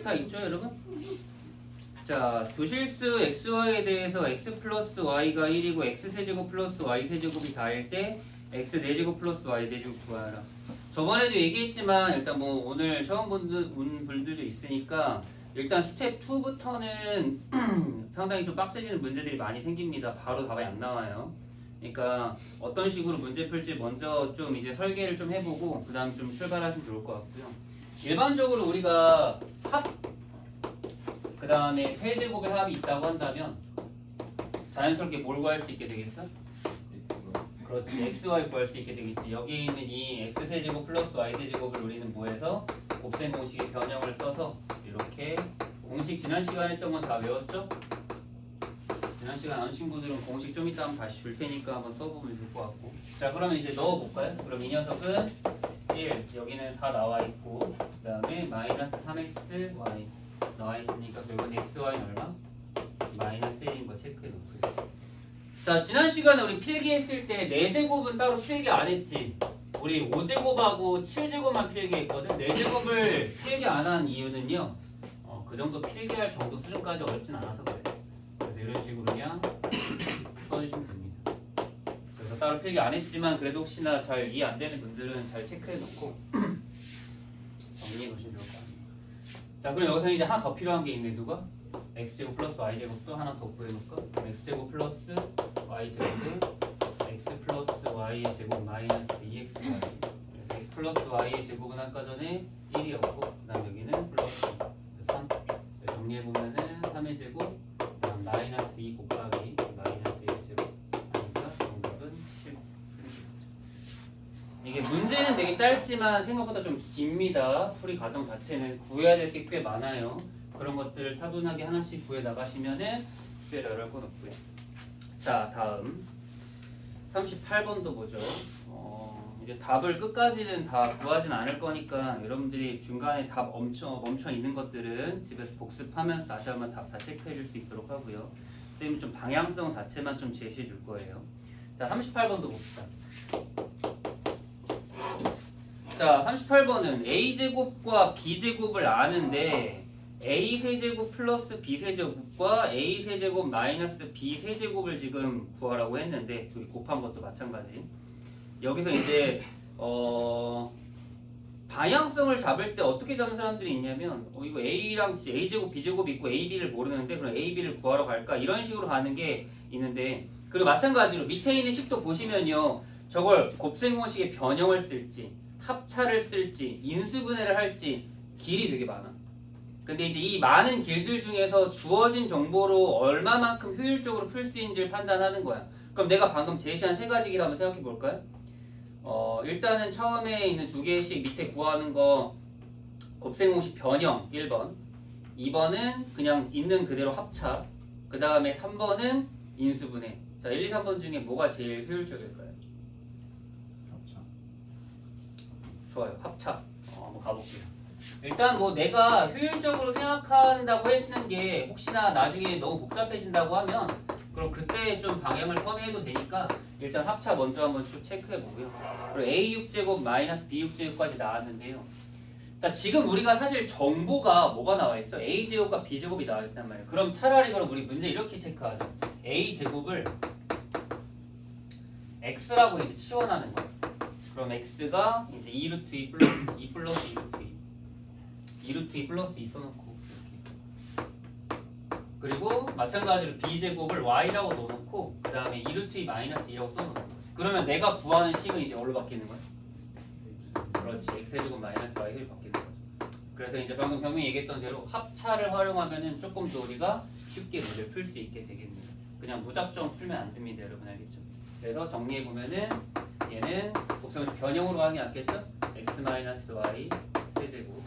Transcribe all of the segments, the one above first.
델타 있죠 여러분? 자, 두실수 xy에 대해서 x 플러스 y가 1이고 x 세제곱 플러스 y 세제곱이 4일 때 x 4제곱 플러스 y 4제곱 구하라. 저번에도 얘기했지만 일단 뭐 오늘 처음 본 분들도 있으니까 일단 스텝 2부터는 상당히 좀 빡세지는 문제들이 많이 생깁니다. 바로 답이 안 나와요. 그러니까 어떤 식으로 문제 풀지 먼저 좀 이제 설계를 좀 해보고 그 다음 좀 출발하시면 좋을 것 같고요. 일반적으로 우리가 합, 그 다음에 세제곱의 합이 있다고 한다면 자연스럽게 뭘 구할 수 있게 되겠어? 그렇지, xy 구할 수 있게 되겠지. 여기에 있는 이 x세제곱 플러스 y세제곱을 우리는 뭐해서 곱셈 공식의 변형을 써서 이렇게 공식 지난 시간에 했던 건 다 외웠죠? 지난 시간 안 친구들은 공식 좀 이따 한번 다시 줄 테니까 한번 써보면 좋을 것 같고. 자, 그러면 이제 넣어볼까요? 그럼 이 녀석은 1, 여기는 4 나와 있고 그 다음에 마이너스 3xy 나와 있으니까 결국은 xy는 얼마? 마이너스 1인 거 체크해 놓고요. 자, 지난 시간에 우리 필기했을 때 4제곱은 따로 필기 안 했지. 우리 5제곱하고 7제곱만 필기했거든. 4제곱을 필기 안 한 이유는요, 그 정도 필기할 정도 수준까지 어렵진 않아서 그래요. 그래서 이런 식으로 그냥 써주시면 됩니다. 그래서 따로 필기 안 했지만 그래도 혹시나 잘 이해 안 되는 분들은 잘 체크해 놓고 정리해 놓으시면 좋을 것 같아요. 자, 그럼 여기서 이제 하나 더 필요한 게 있네. 누가? x제곱 플러스 y제곱도 하나 더 구해놓을까? x제곱 플러스 y제곱은 x 플러스 y의 제곱 마이너스 2xy. 그래서 x 플러스 y의 제곱은 아까 전에 1이었고 그 다음 여기는 플러스 3. 정리해보면은 3의 제곱 그 다음 마이너스 2 곱하기 마이너스 1의 제곱 하니까 정답은 7. 이게 문제는 되게 짧지만 생각보다 좀 깁니다. 풀이 과정 자체는 구해야 될 게 꽤 많아요. 그런 것들을 차분하게 하나씩 구해 나가시면은 특별히 어려울 건 없고요. 자, 다음 38번도 보죠. 이제 답을 끝까지는 다 구하진 않을 거니까 여러분들이 중간에 답 멈춰 있는 것들은 집에서 복습하면서 다시 한번 답 다 체크해 줄 수 있도록 하고요. 선생님은 좀 방향성 자체만 좀 제시해 줄 거예요. 자, 38번도 봅시다. 자, 38번은 a제곱과 b제곱을 아는데 a세제곱 플러스 b세제곱과 a세제곱 마이너스 b세제곱을 지금 구하라고 했는데 둘이 곱한 것도 마찬가지. 여기서 이제 방향성을 잡을 때 어떻게 잡는 사람들이 있냐면 이거 a랑 a제곱 b제곱이 있고 ab를 모르는데 그럼 ab를 구하러 갈까? 이런 식으로 가는 게 있는데, 그리고 마찬가지로 밑에 있는 식도 보시면요, 저걸 곱셈 공식의 변형을 쓸지 합차를 쓸지 인수분해를 할지 길이 되게 많아. 근데 이제 이 많은 길들 중에서 주어진 정보로 얼마만큼 효율적으로 풀 수 있는지를 판단하는 거야. 그럼 내가 방금 제시한 세 가지 길 한번 생각해 볼까요? 일단은 처음에 있는 두 개씩 밑에 구하는 거 곱셈 공식 변형 1번, 2번은 그냥 있는 그대로 합차, 그 다음에 3번은 인수분해. 자, 1, 2, 3번 중에 뭐가 제일 효율적일까요? 합차. 좋아요, 합차. 한번 가볼게요. 일단 뭐 내가 효율적으로 생각한다고 했는 게 혹시나 나중에 너무 복잡해진다고 하면 그럼 그때 좀 방향을 선회해도 되니까 일단 합차 먼저 한번 쭉 체크해 보고요. 그리고 a6제곱 마이너스 b6제곱까지 나왔는데요. 자, 지금 우리가 사실 정보가 뭐가 나와 있어? a제곱과 b제곱이 나와 있단 말이에요. 그럼 차라리 그럼 우리 문제 이렇게 체크하자. a제곱을 x라고 이제 치환하는 거야. 그럼 x가 이제 2루트 2 플러스 2 플러스 2루트 2 2루트 2 플러스 2 써놓고 이렇게. 그리고 마찬가지로 b제곱을 y라고 넣어놓고 그 다음에 2루트 2 마이너스 2라고 써놓는 거지. 그러면 내가 구하는 식은 이제 뭘로 바뀌는 거야? 그렇지, x제곱 마이너스 y로 바뀌는 거죠. 그래서 이제 방금 병민이 얘기했던 대로 합차를 활용하면은 조금 더 우리가 쉽게 문제를 풀 수 있게 되겠네요. 그냥 무작정 풀면 안 됩니다, 여러분. 알겠죠? 그래서 정리해 보면은 얘는 곱셈 변형으로 하는 게 낫겠죠? x 마이너스 y 세제곱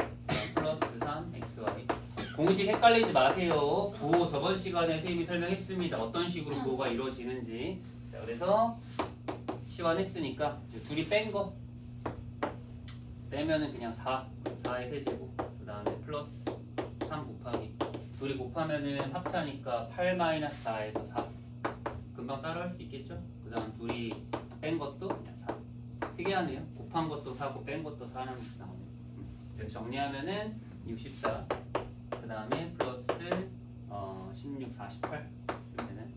플러스 3xy. 공식 헷갈리지 마세요. 구호 저번 시간에 선생님이 설명했습니다. 어떤 식으로 구호가 이루어지는지. 자, 그래서 시환했으니까 둘이 뺀 거 빼면은 그냥 4의 세제곱 그 다음에 플러스 3 곱하기 둘이 곱하면은 합차니까 8 마이너스 4에서 4. 금방 따라할 수 있겠죠? 그 다음 둘이 뺀 것도 그냥 4. 특이하네요. 곱한 것도 4고 뺀 것도 4는 나오네요. 그래서 정리하면은 64 그 다음에 플러스 16, 48 쓰면은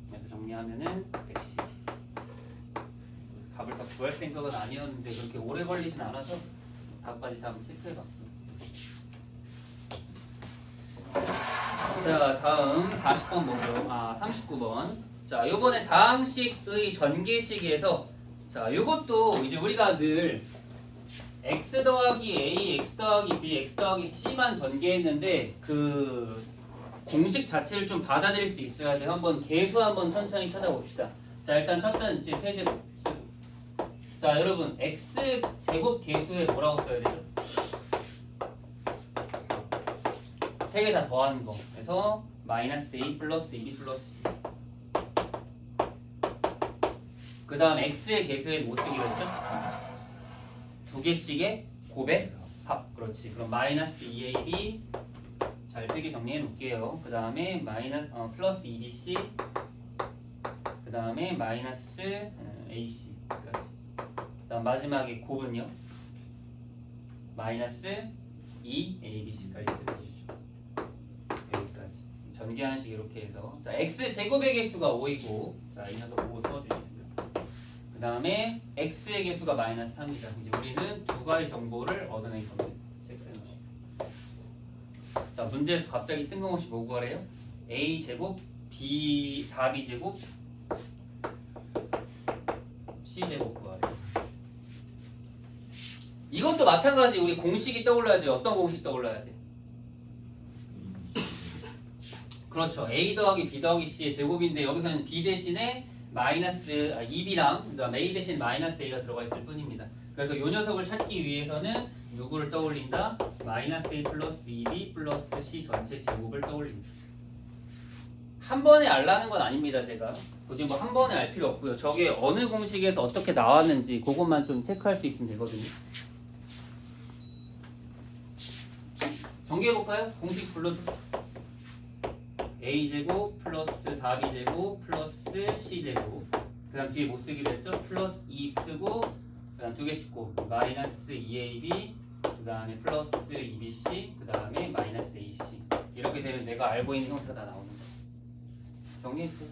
그래서 정리하면은 112. 답을 다 구할 생각은 아니었는데 그렇게 오래 걸리진 않아서 답까지 잘 한번 체크해봤어요. 자, 다음 40번 보죠. 39번. 자, 요번에 다항식의 전개식에서 자, 요것도 이제 우리가 늘 x 더하기 a, x 더하기 b, x 더하기 c만 전개했는데 그 공식 자체를 좀 받아들일 수 있어야 돼. 한번 계수 한번 천천히 찾아봅시다. 자, 일단 첫 번째 세제곱. 자, 여러분 x 제곱 계수에 뭐라고 써야 되죠? 세 개 다 더하는 거. 그래서 마이너스 a 플러스 2b 플러스 c. 그 다음 x의 계수에 뭐 쓰기로 했죠? 두 개씩의 곱의 합. 그렇지. 그럼 마이너스 2ab 잘 뜨게 정리해 놓을게요. 그 다음에 플러스 2bc. 그 다음에 마이너스 ac. 그 다음 마지막에 곱은요? 마이너스 2abc까지 쓰여주시죠. 여기까지. 전개하는 식 이렇게 해서 자 x 제곱의 개수가 5이고 자 이 녀석 5 써주시고요. 그 다음에 x의 개수가 마이너스 3이다. 이제 우리는 두 가지 정보를 얻어낸 겁니다. 체크해 놓으시고. 자 문제에서 갑자기 뜬금없이 뭐 구하래요? a 제곱 b 4b 제곱 c 제곱 구하래요. 이것도 마찬가지 우리 공식이 떠올라야 돼요. 어떤 공식 떠올라야 돼? 그렇죠. a 더하기 b 더하기 c의 제곱인데 여기서는 b 대신에 마이너스 2b랑 그다음 a 대신 마이너스 a가 들어가 있을 뿐입니다. 그래서 이 녀석을 찾기 위해서는 누구를 떠올린다? 마이너스 a 플러스 2b 플러스 c 전체 제곱을 떠올린다. 한 번에 알라는 건 아닙니다. 제가 굳이 뭐 한 번에 알 필요 없고요. 저게 어느 공식에서 어떻게 나왔는지 그것만 좀 체크할 수 있으면 되거든요. 정리해볼까요? 공식 불러주세요. a제곱 플러스 4b제곱 플러스 c제곱 그 다음 뒤에 못 쓰기로 했죠? 플러스 2 쓰고 그 다음 두 개씩 곱 마이너스 2ab 그 다음에 플러스 2bc 그 다음에 마이너스 ac 이렇게 되면 내가 알고 있는 형태가 다 나오는 거예요. 정리해주세요.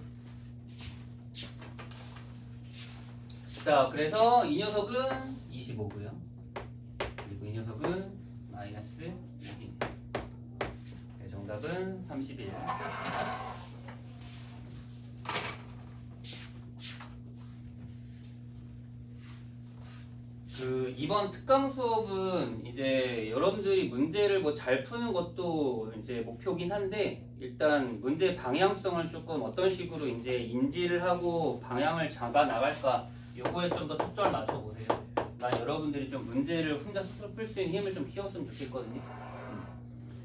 자 그래서 이 녀석은 25고요. 그리고 이 녀석은 마이너스 6이 정답은 31. 그 이번 특강 수업은 이제 여러분들이 문제를 뭐 잘 푸는 것도 이제 목표긴 한데 일단 문제 방향성을 조금 어떤 식으로 이제 인지를 하고 방향을 잡아 나갈까 요거에 좀 더 초점을 맞춰 보세요. 난 여러분들이 좀 문제를 혼자 스스로 풀 수 있는 힘을 좀 키웠으면 좋겠거든요.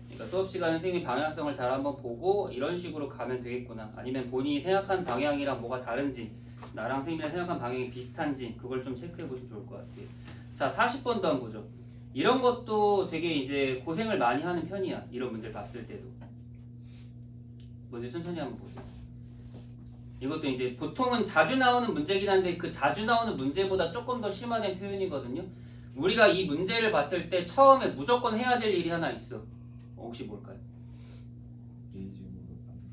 그러니까 수업 시간에 선생님이 방향성을 잘 한번 보고 이런 식으로 가면 되겠구나. 아니면 본인이 생각한 방향이랑 뭐가 다른지 나랑 선생님이 생각한 방향이 비슷한지 그걸 좀 체크해 보시면 좋을 것 같아요. 자 40번도 한번 보죠. 이런 것도 되게 이제 고생을 많이 하는 편이야. 이런 문제를 봤을 때도. 먼저 천천히 한번 보세요. 이것도 이제 보통은 자주 나오는 문제긴 한데 그 자주 나오는 문제보다 조금 더 심화된 표현이거든요. 우리가 이 문제를 봤을 때 처음에 무조건 해야 될 일이 하나 있어. 혹시 뭘까요?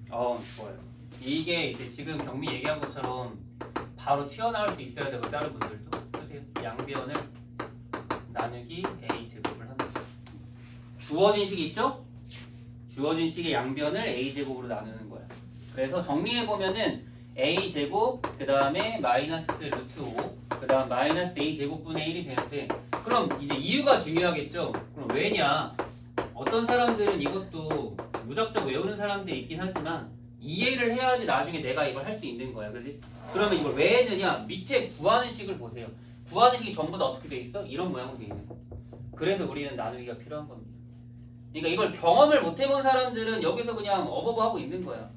좋아요. 이게 이제 지금 경미 얘기한 것처럼 바로 튀어나올 수 있어야 되고 다른 분들도 쓰세요. 양변을 나누기 a 제곱을 한다. 주어진 식이 있죠? 주어진 식의 양변을 a 제곱으로 나누는 거야. 그래서 정리해 보면은 a 제곱 그 다음에 마이너스 루트 5 그 다음 마이너스 a 제곱분의 1이 되는데 그럼 이제 이유가 중요하겠죠? 그럼 왜냐? 어떤 사람들은 이것도 무작정 외우는 사람들이 있긴 하지만 이해를 해야지 나중에 내가 이걸 할 수 있는 거야. 그지? 그러면 이걸 왜 했느냐? 밑에 구하는 식을 보세요. 구하는 식이 전부 다 어떻게 돼 있어? 이런 모양으로 돼 있는 거야. 그래서 우리는 나누기가 필요한 겁니다. 그러니까 이걸 경험을 못 해본 사람들은 여기서 그냥 어버버하고 있는 거야.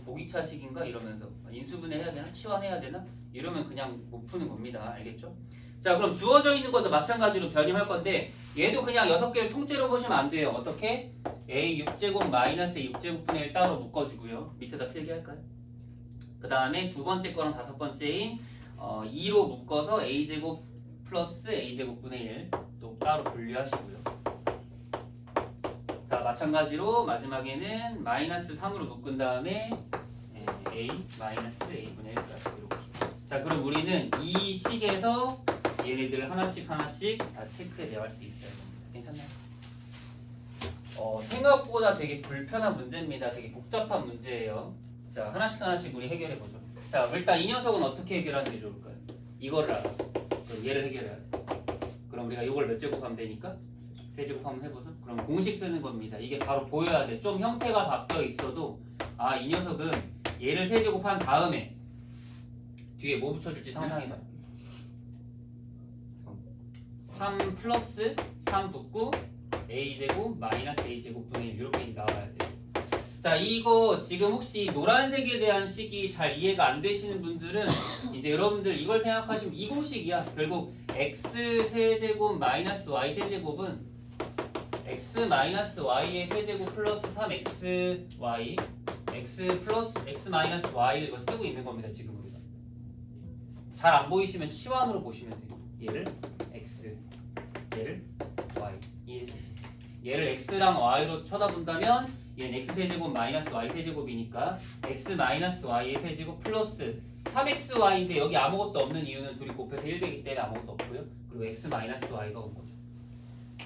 보기차식인가? 이러면서 인수분해 해야 되나? 치환해야 되나? 이러면 그냥 못 푸는 겁니다. 알겠죠? 자 그럼 주어져 있는 것도 마찬가지로 변형할 건데 얘도 그냥 6개를 통째로 보시면 안 돼요. 어떻게? a 6제곱 마이너스 6제곱분의 1 따로 묶어주고요. 밑에다 필기할까요? 그 다음에 두 번째 거랑 다섯 번째인 2로 묶어서 a제곱 플러스 a제곱분의 1 또 따로 분리하시고요. 그 자, 마찬가지로 마지막에는 마이너스 3으로 묶은 다음에 a 마이너스 a분의 1까지 이렇게. 자, 그럼 우리는 이 식에서 얘네들 하나씩 다 체크해 내갈 수 있어요. 괜찮나요? 생각보다 되게 불편한 문제입니다. 되게 복잡한 문제예요. 자, 하나씩 우리 해결해 보죠. 자, 일단 이 녀석은 어떻게 해결하는 게 좋을까요? 이거를 알아. 그럼 얘를 해결해야 돼. 그럼 우리가 이걸 몇 제곱하면 되니까? 세제곱 한번 해보죠. 그럼 공식 쓰는 겁니다. 이게 바로 보여야 돼. 좀 형태가 바뀌어 있어도 아, 이 녀석은 얘를 세제곱한 다음에 뒤에 뭐 붙여줄지 상상해봐. 3 플러스 3 붙고 a제곱 마이너스 a제곱분의 1 이렇게 나와야 돼. 자, 이거 지금 혹시 노란색에 대한 식이 잘 이해가 안 되시는 분들은 이제 여러분들 이걸 생각하시면 이 공식이야. 결국 x 세제곱 마이너스 y 세제곱은 x 마이너스 y의 세제곱 플러스 3xy x 플러스 x 마이너스 y를 이거 쓰고 있는 겁니다. 지금 우리가 잘 안 보이시면 치환으로 보시면 돼요. 얘를 x, 얘를 y. 얘를 x랑 y로 쳐다본다면 얘는 x 세제곱 마이너스 y 세제곱이니까 x 마이너스 y의 세제곱 플러스 3xy인데 여기 아무것도 없는 이유는 둘이 곱해서 1되기 때문에 아무것도 없고요. 그리고 x 마이너스 y가 온 거죠.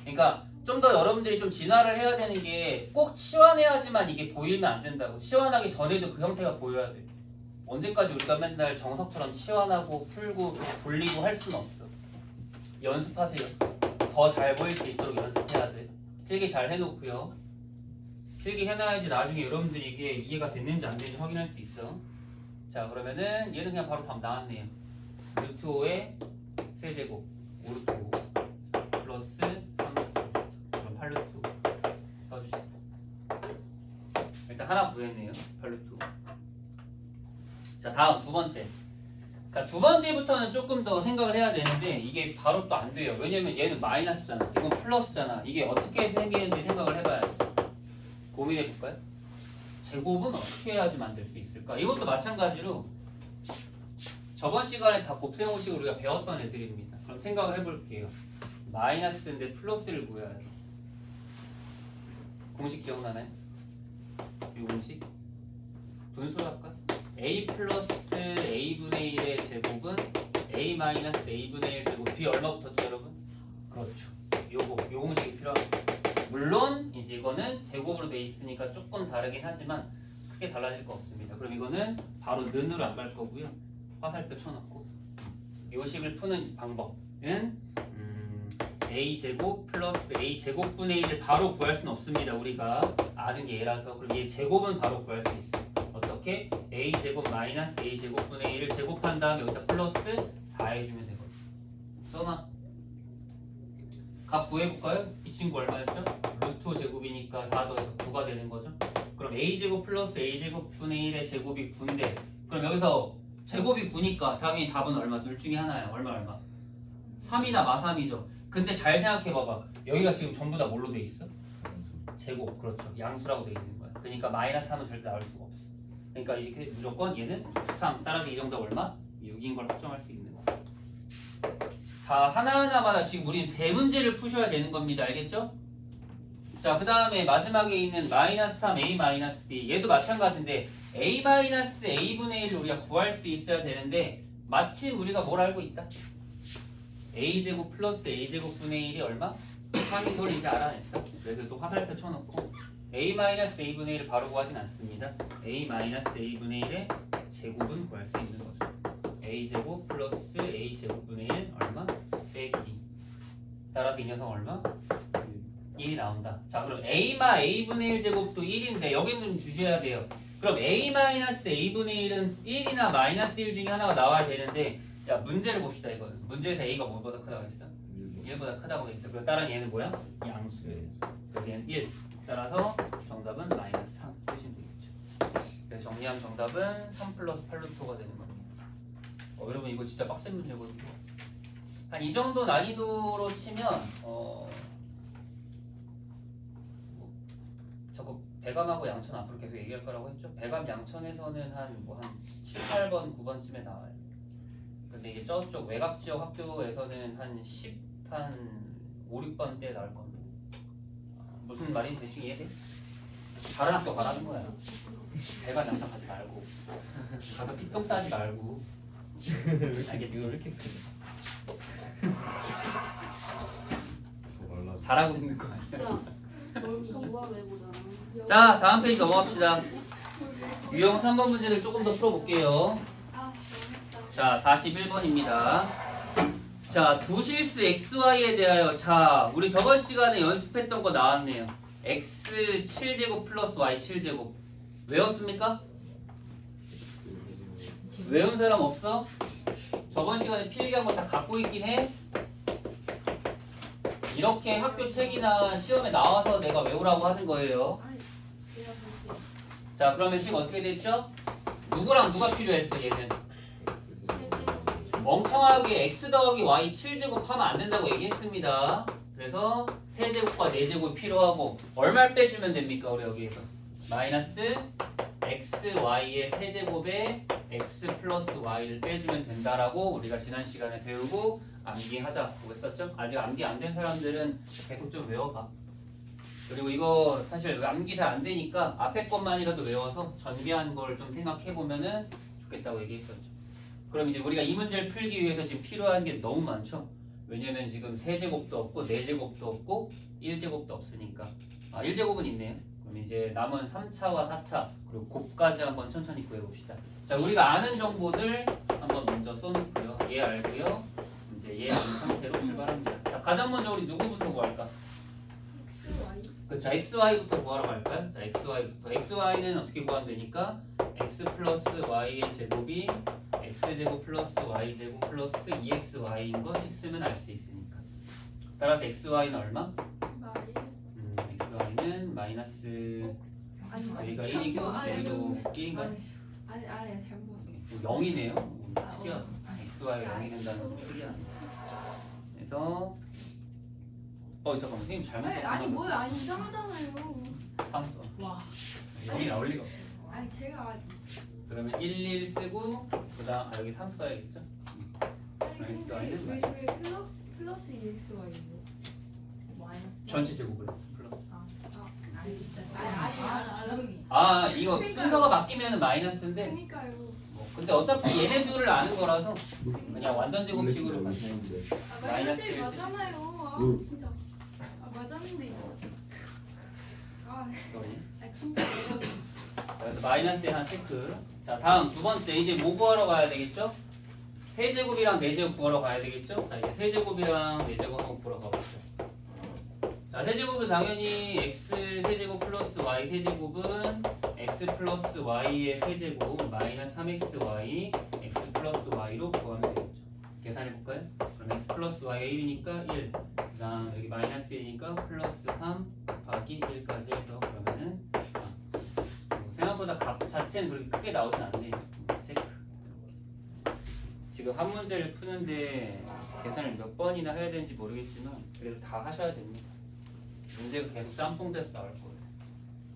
그러니까 좀 더 여러분들이 좀 진화를 해야 되는 게 꼭 치환해야지만 이게 보이면 안 된다고. 치환하기 전에도 그 형태가 보여야 돼. 언제까지 우리가 맨날 정석처럼 치환하고 풀고 돌리고 할 수는 없어. 연습하세요. 더 잘 보일 수 있도록 연습해야 돼. 필기 잘 해놓고요. 필기 해놔야지 나중에 여러분들이 이게 이해가 됐는지 안 됐는지 확인할 수 있어. 자, 그러면은 얘는 그냥 바로 답 나왔네요. 루트 5의 세제곱 5루트 5 플러스 3루트 5 그럼 8루트 5 써주시고 일단 하나 구했네요. 8루트 5. 자, 다음 두 번째. 자, 두 번째부터는 조금 더 생각을 해야 되는데 이게 바로 또 안 돼요. 왜냐면 얘는 마이너스잖아. 이건 플러스잖아. 이게 어떻게 생기는지 생각을 해봐야 돼. 고민해 볼까요? 제곱은 어떻게 해야지 만들 수 있을까? 이것도 마찬가지로 저번 시간에 다 곱셈공식을 우리가 배웠던 애들입니다. 그럼 생각을 해볼게요. 마이너스인데 플러스를 구해야 돼. 공식 기억나나요? 이 공식? 분수할까? a 플러스 a분의 1의 제곱은 a 마이너스 a분의 1 제곱 뒤에 얼마 붙었죠 여러분? 그렇죠. 요 공식이 필요합니다. 물론 이제 이거는 제곱으로 돼 있으니까 조금 다르긴 하지만 크게 달라질 거 없습니다. 그럼 이거는 바로 는으로 안 갈 거고요. 화살표 쳐놓고 이 식을 푸는 방법은 a 제곱 플러스 a 제곱분의 1을 바로 구할 수는 없습니다. 우리가 아는 게 얘라서. 그럼 얘 제곱은 바로 구할 수 있어. 어떻게? a 제곱 마이너스 a 제곱분의 1을 제곱한 다음에 여기다 플러스 4 해주면 되거든요. 써놔. 값 구해볼까요? 이 친구 얼마였죠? 루트 5 제곱이니까 4 더해서 9가 되는 거죠. 그럼 a제곱 플러스 a제곱분의 1의 제곱이 9인데 그럼 여기서 제곱이 9니까 당연히 답은 얼마? 둘 중에 하나야. 얼마? 3이나 마3이죠. 근데 잘 생각해봐봐. 여기가 지금 전부 다 뭘로 돼 있어? 제곱. 그렇죠. 양수라고 돼 있는 거야. 그러니까 마이너스 3은 절대 나올 수가 없어. 그러니까 이제 무조건 얘는 3. 따라서 이 정도 얼마? 6인 걸 확정할 수 있는 거야. 다 하나하나마다 지금 우린 세 문제를 푸셔야 되는 겁니다. 알겠죠? 자, 그 다음에 마지막에 있는 마이너스 3 a 마이너스 b 얘도 마찬가지인데 a 마이너스 a분의 1을 우리가 구할 수 있어야 되는데 마침 우리가 뭘 알고 있다? a제곱 플러스 a제곱분의 1이 얼마? 3인 걸 이제 알아냈어. 그래서 또 화살표 쳐놓고 a 마이너스 a분의 1을 바로 구하진 않습니다. a 마이너스 a분의 1의 제곱은 구할 수 있는 거죠. a제곱 플러스 a제곱분의 1 얼마? 빼기 2. 따라서 이 녀석 얼마? 1이 나온다. 자, 그럼 a마 a분의 1 제곱도 1인데 여기는 좀 주셔야 돼요. 그럼 a 마이너스 a분의 1은 1이나 마이너스 1 중에 하나가 나와야 되는데 야, 문제를 봅시다. 이거는 문제에서 a가 뭐보다 크다고 했어? 1보다 크다고 했어. 그럼 따라서 얘는 뭐야? 양수. 그래서 얘는 1. 따라서 정답은 마이너스 3 쓰시면 되겠죠. 그래서 정리하면 정답은 3 플러스 8루트가 되는 겁니다. 여러분 이거 진짜 빡센 문제거든요. 한 이 정도 난이도로 치면 자꾸 배감하고 양천 앞으로 계속 얘기할 거라고 했죠. 배감 양천에서는 한 7, 8번, 9번쯤에 나와요. 근데 이게 저쪽 외곽 지역 학교에서는 한 5, 6번대에 나올 겁니다. 무슨 말인지 대충 이해돼? 다른 학교 가라는 거야. 대관 양착하지 말고 가서 피똥 싸지 말고. 알겠지? 이거 왜 이렇게 크냐? 더 말라. 잘하고 있는 거 아니야? 야, 너 이거 왜 보잖아. 자, 다음 페이지 넘어갑시다. 유형 3번 문제를 조금 더 풀어볼게요. 자, 41번입니다. 자, 두 실수 xy에 대하여, 자, 우리 저번 시간에 연습했던 거 나왔네요. x 7제곱 플러스 y 7제곱 외웠습니까? 외운 사람 없어? 저번 시간에 필기한 거 다 갖고 있긴 해? 이렇게 학교 책이나 시험에 나와서 내가 외우라고 하는 거예요. 자, 그러면 지금 어떻게 됐죠? 누구랑 누가 필요했어, 얘는? 멍청하게 x 더하기 y 7제곱 하면 안 된다고 얘기했습니다. 그래서 세제곱과 네제곱이 필요하고 얼마를 빼주면 됩니까? 우리 여기에서 마이너스 xy의 세제곱에 x 플러스 y를 빼주면 된다라고 우리가 지난 시간에 배우고 암기하자고 했었죠? 아직 암기 안 된 사람들은 계속 좀 외워봐. 그리고 이거 사실 암기 잘 안 되니까 앞에 것만이라도 외워서 전개한 걸 좀 생각해보면은 좋겠다고 얘기했었죠. 그럼 이제 우리가 이 문제를 풀기 위해서 지금 필요한 게 너무 많죠? 왜냐면 지금 세제곱도 없고 네제곱도 없고 1제곱도 없으니까. 아, 1제곱은 있네요. 그럼 이제 남은 3차와 4차 그리고 곱까지 한번 천천히 구해봅시다. 자, 우리가 아는 정보들 한번 먼저 써놓고요. 얘 알고요. 이제 얘 아는 상태로 출발합니다. 자, 가장 먼저 우리 누구부터 구할까? 자, xy부터 구하러 갈까요? 자, xy부터. xy는 어떻게 구하면 되니까 x 플러스 y의 제곱이 x제곱 플러스 y제곱 플러스 2xy인 거 식으면 알 수 있으니까. 따라서 xy는 얼마? xy는 마이너스 여기가 1이고 여기도 1인가? 아니 잘못 봤어. 0이네요. 특이하다. xy가 0이 된다는 건 특이하네. 그래서 잠깐만 선생님 잘못 아니 뭐야 아니 이상하잖아요. 상수 와. 0이 나올 리가 없어. 아니 제가 그러면 1 쓰고 그다음 여기 3 써야겠죠? 근데 왜 플러스 EXY예요? 마이너스. 전체 제곱을 했어. 플러스. 아니 진짜. 아니. 아 이거 순서가 바뀌면 마이너스인데 그러니까요. 뭐 근데 어차피 얘네들을 아는 거라서 그냥 완전 제곱식으로 가면 마이너스 일 맞잖아요. 아 진짜. 아 맞았는데. 아 진짜. 그래서 마이너스에 한 체크. 자, 다음 두 번째 이제 뭐 구하러 가야 되겠죠? 세제곱이랑 네제곱 구하러 가야 되겠죠? 자, 이제 세제곱이랑 네제곱 한번 보러 가보죠. 자, 세제곱은 당연히 x 세제곱 플러스 y 세제곱은 x 플러스 y의 세제곱 마이너스 3xy x 플러스 y로 구하면 되겠죠. 계산해 볼까요? 그럼 x 플러스 y가 1이니까 1. 그다음 여기 마이너스 1이니까 플러스 3 곱하기 1까지 해서 그러면은 생각보다 값 자체는 그렇게 크게 나오진 않네요. 체크. 지금 한 문제를 푸는데 계산을 몇 번이나 해야 되는지 모르겠지만 그래도 다 하셔야 됩니다. 문제가 계속 짬뽕돼서 나올 거예요.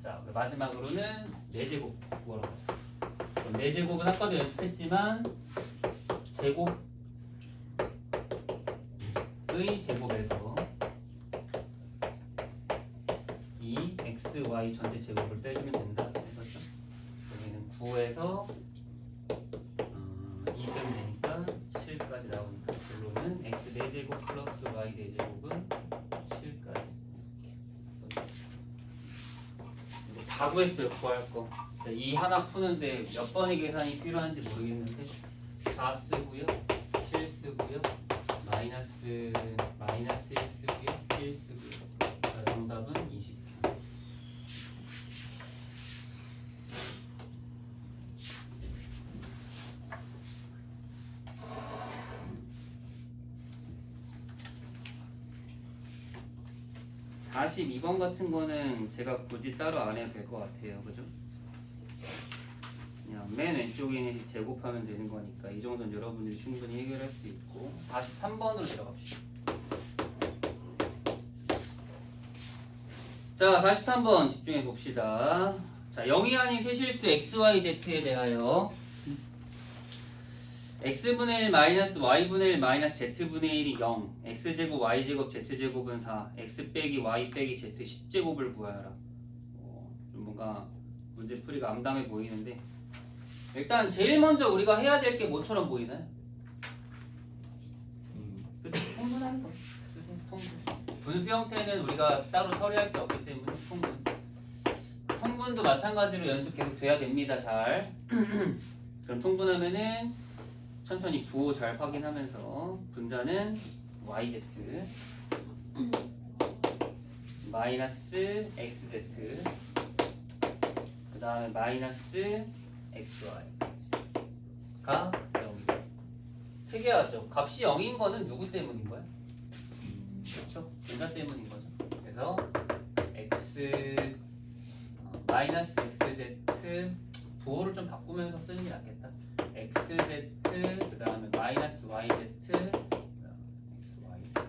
자, 마지막으로는 4제곱 구하러 가자. 그럼 4제곱은 아까도 연습했지만 제곱의 제곱에서 이 x, y 전체 제곱을 빼주면 된다. 했었죠? 여기는 9에서 2 빼면 되니까 7까지 나오니까 결론은 x 4제곱 플러스 y 4제곱은 7까지. 다 구했어요. 구할 거. 자, 이 하나 푸는데 몇 번의 계산이 필요한지 모르겠는데 4 쓰고요. 7 쓰고요. 마이너스 1 쓰고요. 1 쓰고요. 자, 정답은 20. 자, 42번 같은 거는 제가 굳이 따로 안 해도 될 것 같아요. 그죠? 그냥 맨 왼쪽에 있는 제곱하면 되는 거니까 이 정도는 여러분들이 충분히 해결할 수 있고 43번으로 들어갑시다. 자, 43번 집중해 봅시다. 자, 0이 아닌 세실수 XYZ에 대하여 x분의 1 마이너스 y분의 1 마이너스 z분의 1이 0, x제곱 y제곱 z제곱은 4, x 빼기 y 빼기 z 10제곱을 구하여라. 좀 뭔가 문제풀이가 암담해 보이는데 일단 제일 먼저 우리가 해야 될 게 뭐처럼 보이나요? 그렇죠? 통분하는 거. 통분. 분수 형태는 우리가 따로 처리할 게 없기 때문에 통분. 통분도 마찬가지로 연습 계속 돼야 됩니다. 잘. 그럼 통분하면은 천천히 부호 잘 확인하면서 분자는 yz 마이너스 xz 그 다음에 마이너스 xy가 0이다. 특이하죠. 값이 0인 거는 누구 때문인 거야? 그렇죠? 분자 때문인 거죠. 그래서 x 마이너스 xz 부호를 좀 바꾸면서 쓰는 게 낫겠다. xz 그 다음에 마이너스 yz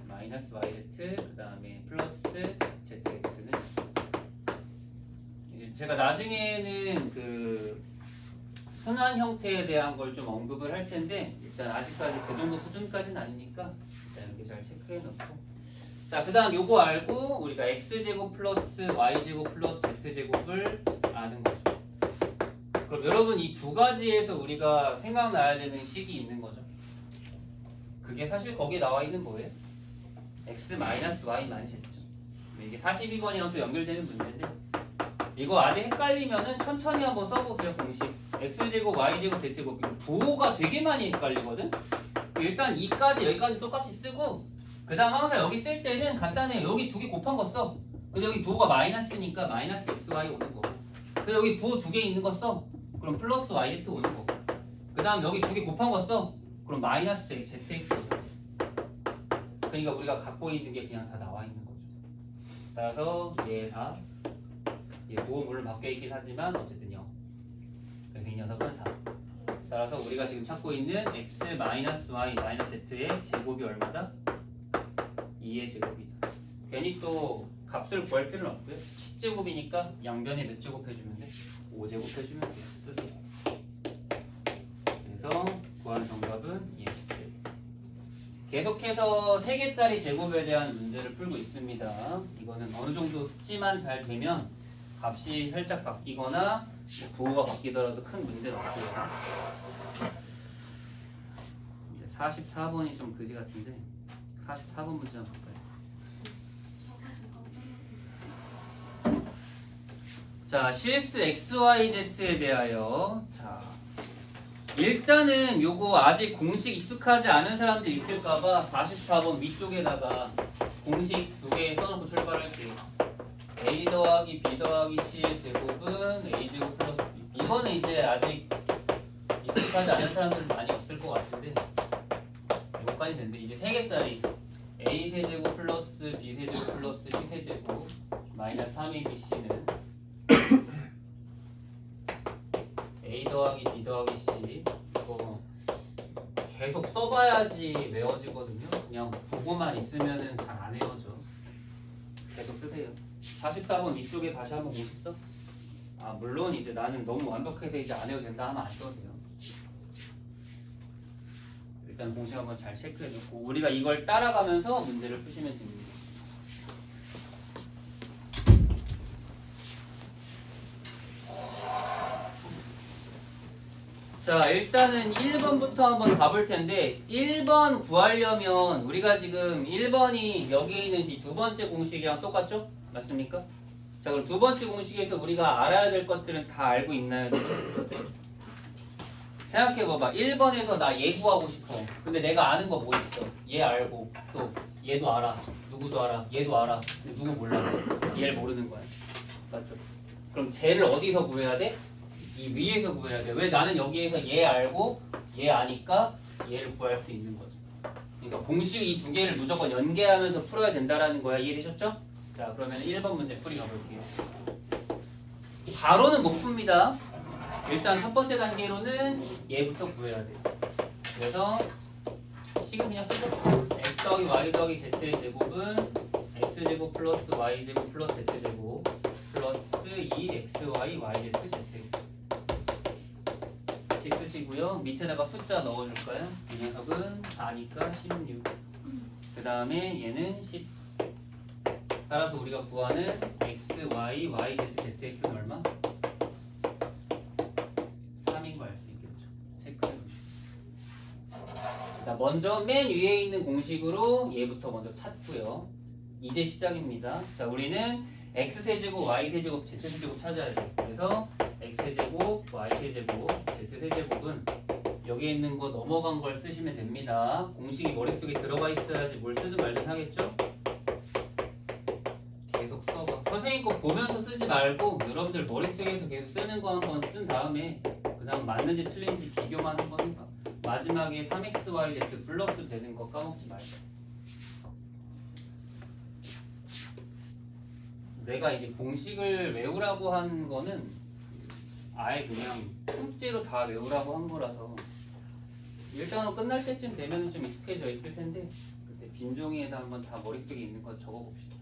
마이너스 yz 그 다음에 플러스 zx는 이제 제가 나중에는 그 순환 형태에 대한 걸 좀 언급을 할 텐데 일단 아직까지 그 정도 수준까지는 아니니까 일단 이렇게 잘 체크해 놓고 자 그 다음 요거 알고 우리가 x제곱 플러스 y제곱 플러스 z제곱을 아는 거죠. 그럼 여러분 이 두 가지에서 우리가 생각나야 되는 식이 있는 거죠. 그게 사실 거기에 나와 있는 뭐예요? x 마이너스 y 마이너스 z죠. 이게 42번이랑 또 연결되는 문제인데 이거 아직 헷갈리면은 천천히 한번 써보세요. 공식 x제곱 y제곱 z제곱 이거 부호가 되게 많이 헷갈리거든. 일단 2까지 여기까지 똑같이 쓰고 그 다음 항상 여기 쓸 때는 간단해요. 여기 두 개 곱한 거 써. 근데 여기 부호가 마이너스니까 마이너스 xy 오는 거고 근데 여기 부호 두 개 있는 거 써. 그럼 플러스 yz 오는 거고 그 다음 여기 두 개 곱한 거 써. 그럼 마이너스 zx 오는 거고 그러니까 우리가 갖고 있는 게 그냥 다 나와 있는 거죠. 따라서 얘 4 얘 부호 물론 바뀌어 있긴 하지만 어쨌든 0 그래서 이 녀석은 4 따라서 우리가 지금 찾고 있는 x 마이너스 y 마이너스 z의 제곱이 얼마다? 2의 제곱이다. 괜히 또 값을 구할 필요는 없고요. 10제곱이니까 양변에 몇 제곱 해주면 돼? 5제곱 해주면 돼. 그래서 구하는 정답은 2의 10제곱. 계속해서 3개짜리 제곱에 대한 문제를 풀고 있습니다. 이거는 어느 정도 숙지만 잘 되면 값이 살짝 바뀌거나 부호가 바뀌더라도 큰 문제는 없고요. 이제 44번이 좀 그지 같은데 44번 문제만 볼까요? 자, 실수 XYZ에 대하여 자 일단은 요거 아직 공식 익숙하지 않은 사람들 있을까봐 44번 위쪽에다가 공식 두 개 써놓고 출발할게요. A 더하기 B 더하기 C의 제곱은 A 제곱 플러스 B. 이거는 이제 아직 익숙하지 않은 사람들은 많이 없을 것 같은데 이거까지 됐는데 이제 3개짜리 A 세제곱 플러스 B 세제곱 플러스 C 세제곱 마이너스 3ABC는 A 더하기 B 더하기 C 이거 계속 써봐야지 외워지거든요. 그냥 보고만 있으면은 잘 안 외워져. 계속 쓰세요. 44번 이쪽에 다시 한번 보셨어? 아 물론 이제 나는 너무 완벽해서 이제 안 해도 된다 하면 안 써도 돼요. 일단 공식 한번 잘 체크해 놓고 우리가 이걸 따라가면서 문제를 푸시면 됩니다. 자 일단은 1번부터 한번 가볼 텐데 1번 구하려면 우리가 지금 1번이 여기에 있는 이 두 번째 공식이랑 똑같죠? 맞습니까? 자 그럼 두 번째 공식에서 우리가 알아야 될 것들은 다 알고 있나요? 생각해봐봐. 1번에서 나 얘 구하고 싶어. 근데 내가 아는 거 뭐 있어? 얘 알고 또 얘도 알아. 누구도 알아. 얘도 알아. 근데 누구 몰라. 얘를 모르는 거야. 맞죠? 그럼 쟤를 어디서 구해야 돼? 이 위에서 구해야 돼. 왜 나는 여기에서 얘 알고 얘 아니까 얘를 구할 수 있는 거죠. 그러니까 공식 이 두 개를 무조건 연계하면서 풀어야 된다라는 거야. 이해되셨죠? 자 그러면 1번 문제 풀이 가볼게요. 바로는 못 풉니다. 일단 첫 번째 단계로는 얘부터 구해야 돼. 그래서 식은 그냥 쓰죠. x 더하기 y 더하기 z의 제곱은 x제곱 플러스 y제곱 플러스 z제곱 플러스 2xy yz zx 6, 하시고요. 밑에다가 숫자 넣어줄까요? 이 녀석은 4니까 16. 그 다음에 얘는 10. 따라서 우리가 구하는 x, y, y, z, z, x는 얼마? 3인 거 알 수 있겠죠. 체크해 보시죠. 자, 먼저 맨 위에 있는 공식으로 얘부터 먼저 찾고요. 이제 시작입니다. 자, 우리는 x세제곱, y세제곱, z세제곱 찾아야 돼요. 그래서 x세제곱, y세제곱, z세제곱은 여기 있는 거 넘어간 걸 쓰시면 됩니다. 공식이 머릿속에 들어가 있어야지 뭘 쓰든 말든 하겠죠? 계속 써봐. 선생님 거 보면서 쓰지 말고 여러분들 머릿속에서 계속 쓰는 거 한번 쓴 다음에 그다음 맞는지 틀린지 비교만 한번 해봐. 마지막에 3xyz 플러스 되는 거 까먹지 말고. 내가 이제 공식을 외우라고 한 거는 아예 그냥 통째로 다 외우라고 한 거라서 일단은 끝날 때쯤 되면 좀 익숙해져 있을 텐데 그때 빈 종이에다 한번 다 머릿속에 있는 거 적어봅시다.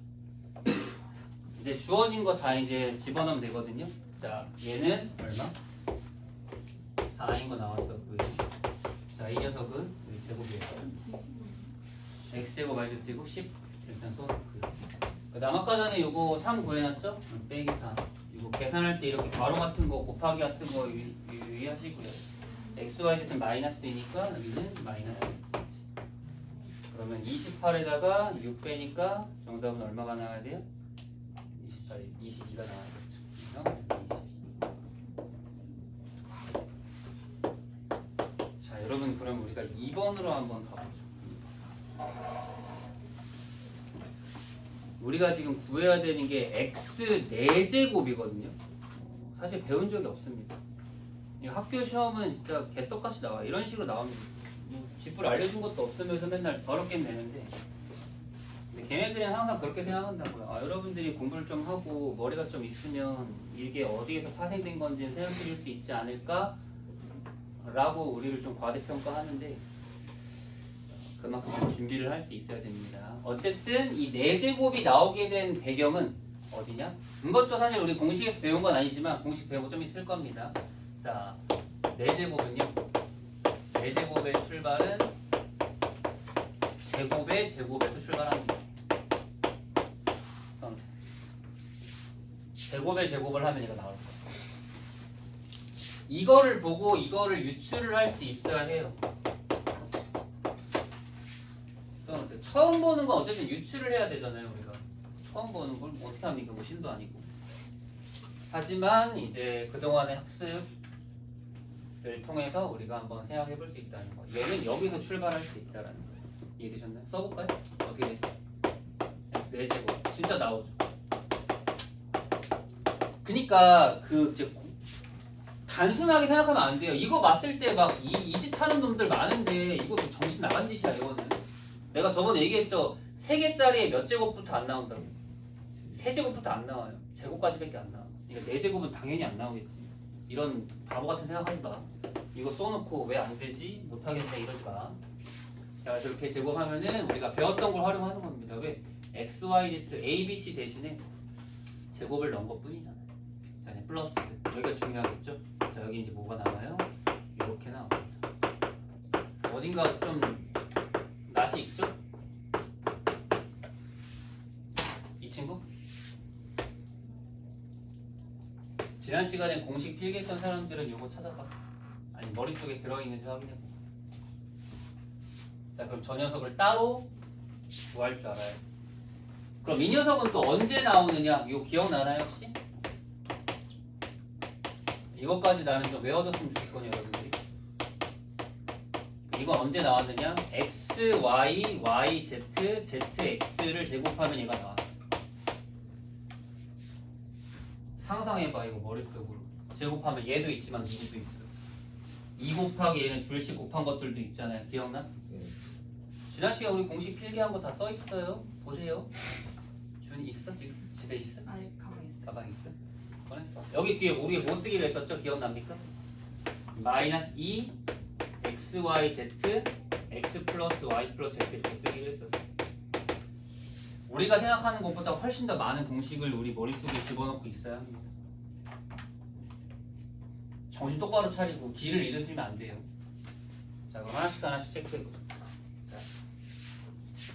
이제 주어진 거 다 이제 집어넣으면 되거든요. 자, 얘는 얼마? 4인 거 나왔었고요. 자, 이 녀석은 여기 제곱이에요. x제곱 y제곱 10 일단 써놓고요. 그 다음 아까 전에 요거 3 구해놨죠? 빼기 4. 이거 계산할 때 이렇게 괄호 같은 거 곱하기 같은 거 유의하시고요. x, y, z는 마이너스이니까 여기는 마이너스. 그러면 28에다가 6 빼니까 정답은 얼마가 나와야 돼요? 22가 나와야겠죠. 자, 여러분 그럼 우리가 2번으로 한번 가보죠. 우리가 지금 구해야 되는 게 x 4제곱이거든요. 사실 배운 적이 없습니다. 학교 시험은 진짜 개떡같이 나와요. 이런 식으로 나옵니다. 뭐 쥐뿔 알려준 것도 없으면서 맨날 더럽게 내는데 근데 걔네들은 항상 그렇게 생각한다고요. 아, 여러분들이 공부를 좀 하고 머리가 좀 있으면 이게 어디에서 파생된 건지는 생각드릴 수 있지 않을까? 라고 우리를 좀 과대평가하는데 그만큼 좀 준비를 할 수 있어야 됩니다. 어쨌든 이 4제곱이 나오게 된 배경은 어디냐? 이것도 사실 우리 공식에서 배운 건 아니지만 공식 배우고 좀 있을 겁니다. 자, 4제곱은요. 4제곱의 출발은 제곱에서 출발합니다. 제곱을 하면 이거 나올 거예요. 이거를 보고 이거를 유출을 할 수 있어야 해요. 처음 보는 건 어쨌든 유출을 해야 되잖아요. 우리가 처음 보는 걸 어떻게 합니까? 뭐 신도 아니고. 하지만 이제 그동안의 학습을 통해서 우리가 한번 생각해 볼 수 있다는 거. 얘는 여기서 출발할 수 있다는 거. 이해되셨나요? 써볼까요? 어떻게 되죠? 4제곱 진짜 나오죠. 그니까 그 이제 단순하게 생각하면 안 돼요. 이거 봤을 때 막 이 짓 하는 놈들 많은데 이거 정신 나간 짓이야 이거는. 내가 저번에 얘기했죠. 3개짜리에 몇 제곱부터 안 나온다고. 3제곱부터 안 나와요. 제곱까지밖에 안 나와. 그러니까 4제곱은 당연히 안 나오겠지. 이런 바보 같은 생각하지 마. 이거 써놓고 왜 안 되지? 못하겠네 이러지 마. 자, 이렇게 제곱하면은 우리가 배웠던 걸 활용하는 겁니다. 왜? x, y, z, a, b, c 대신에 제곱을 넣은 것 뿐이잖아요. 자, 이제 플러스. 여기가 중요하겠죠? 자, 여기 이제 뭐가 나와요? 이렇게 나옵니다. 어딘가 좀 낯이 있죠? 이 친구? 지난 시간에 공식 필기했던 사람들은 이거 찾아봐. 아니 머릿속에 들어있는지 확인해봐. 자, 그럼 저 녀석을 따로 구할 줄 알아요. 그럼 이 녀석은 또 언제 나오느냐? 이거 기억나나요 혹시? 이것까지 나는 좀 외워줬으면 좋겠거든요 여러분들이. 이건 언제 나왔느냐? x, y, y, z, z, x를 제곱하면 얘가 나와. 상상해봐 이거 머릿속으로. 제곱하면 얘도 있지만 누구도 있어. 2 곱하기 얘는 둘씩 곱한 것들도 있잖아요. 기억나? 네. 지난 시간 우리 공식 필기한 거 다 써있어요. 보세요. 준이 있어 지금? 집에 있어? 아니 가만히 있어. 가방에 있어? 꺼냈어. 여기 뒤에 우리 뭐 쓰기로 했었죠? 기억납니까? 마이너스 2 x, y, z x 플러스 y 플러스 z 이렇게 쓰기로 했었어. 우리가 생각하는 것보다 훨씬 더 많은 공식을 우리 머릿속에 집어넣고 있어야 합니다. 정신 똑바로 차리고 길을 잃으시면 안 돼요. 자, 그럼 하나씩 체크해보죠. 자,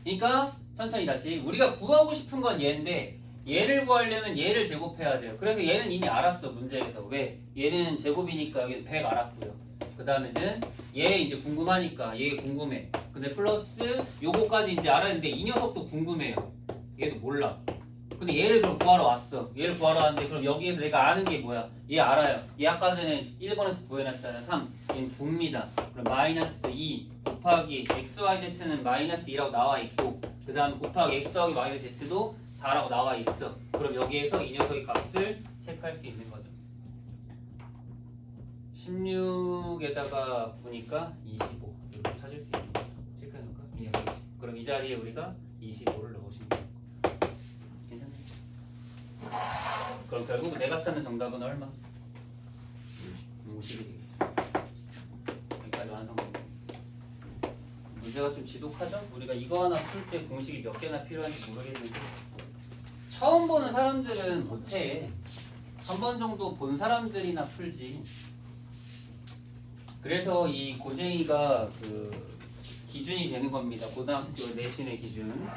그러니까 천천히 다시 우리가 구하고 싶은 건 얘인데 얘를 구하려면 얘를 제곱해야 돼요. 그래서 얘는 이미 알았어 문제에서. 왜? 얘는 제곱이니까 여기는 100 알았고요. 그 다음에는 얘 이제 궁금하니까 얘 궁금해. 근데 플러스 요거까지 이제 알았는데 이 녀석도 궁금해요. 얘도 몰라. 근데 얘를 그럼 구하러 왔어. 얘를 구하러 왔는데 그럼 여기에서 내가 아는 게 뭐야? 얘 알아요. 얘 아까 전에 1번에서 구해놨잖아. 3. 얘는 9입니다. 그럼 마이너스 2 곱하기 xyz는 마이너스 2라고 나와 있고 그 다음에 곱하기 x 더하기 yz도 4라고 나와 있어. 그럼 여기에서 이 녀석의 값을 체크할 수 있는 거죠. 16에다가 9니까 25 이렇게 찾을 수 있는 거죠. 체크해놓을까? 이 녀석이지. 그럼 이 자리에 우리가 25를 넣으시면 돼요. 괜찮나요? 그럼 결국 내가 찾는 정답은 얼마? 50이 되겠죠. 여기까지 완성됩니다. 문제가 좀 지독하죠? 우리가 이거 하나 풀 때 공식이 몇 개나 필요한지 모르겠는데 처음 보는 사람들은 못해. 한 번 정도 본 사람들이나 풀지. 그래서 이 고쟁이가 그 기준이 되는 겁니다. 고등학교 내신의 기준.